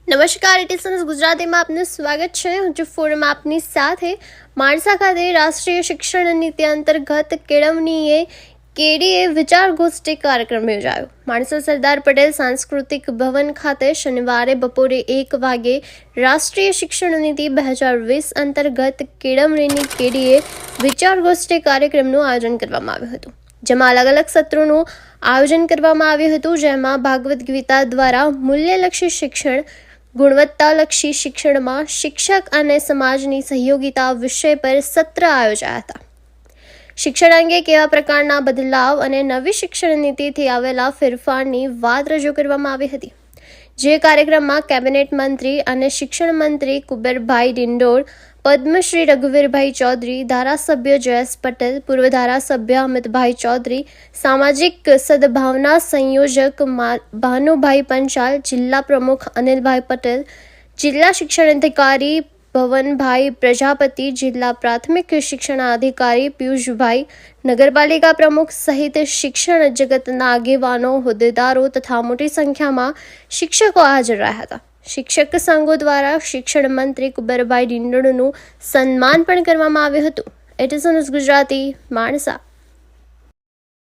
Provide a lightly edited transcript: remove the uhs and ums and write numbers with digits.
નમસ્કાર, ઇટીસન્સ ગુજરાતીમાં આપનું સ્વાગત છે. હું છું ફોરમ આપની સાથે. માણસા ખાતે રાષ્ટ્રીય શિક્ષણ નીતિ અંતર્ગત કેળવણીએ કેડીએ વિચાર ગોષ્ઠી કાર્યક્રમ યોજાયો. માણસા સરદાર પટેલ સાંસ્કૃતિક ભવન ખાતે શનિવારે બપોરે 1 વાગે રાષ્ટ્રીય શિક્ષણ નીતિ 2020 અંતર્ગત કેળવણીની કેડીએ વિચાર ગોષ્ઠી કાર્યક્રમનું આયોજન કરવામાં આવ્યું હતું, જેમાં અલગ અલગ સત્રોનું આયોજન કરવામાં આવ્યું હતું, જેમાં ભાગવદ ગીતા દ્વારા મૂલ્યલક્ષી શિક્ષણ, ગુણવત્તાલક્ષી શિક્ષણમાં શિક્ષક અને સમાજની સહયોગિતા વિષય પર સત્ર આયોજાયા હતા. શિક્ષણ અંગે કેવા પ્રકારના બદલાવ અને નવી શિક્ષણ નીતિથી આવેલા ફેરફારની વાત રજૂ કરવામાં આવી હતી, જે કાર્યક્રમમાં કેબિનેટ મંત્રી અને શિક્ષણ મંત્રી કુબેરભાઈ ડિંડોર, પદ્મશ્રી રઘુવીરભાઈ ચૌધરી, ધારાસભ્ય જયેશ પટેલ, પૂર્વ ધારાસભ્ય અમિતભાઈ ચૌધરી, સામાજિક સદભાવના સંયોજક ભાનુભાઈ પંચાલ, જિલ્લા પ્રમુખ અનિલભાઈ પટેલ, જિલ્લા શિક્ષણ અધિકારી ભવનભાઈ પ્રજાપતિ, જિલ્લા પ્રાથમિક શિક્ષણાધિકારી પિયુષભાઈ, નગરપાલિકા પ્રમુખ સહિત શિક્ષણ જગતના આગેવાનો, હોદ્દેદારો તથા મોટી સંખ્યામાં શિક્ષકો હાજર રહ્યા હતા. શિક્ષક સંઘો દ્વારા શિક્ષણ મંત્રી કુબેરભાઈ ડિંડોરનું સન્માન પણ કરવામાં આવ્યું હતું. ઇટીસન્સ ગુજરાતી, માણસા.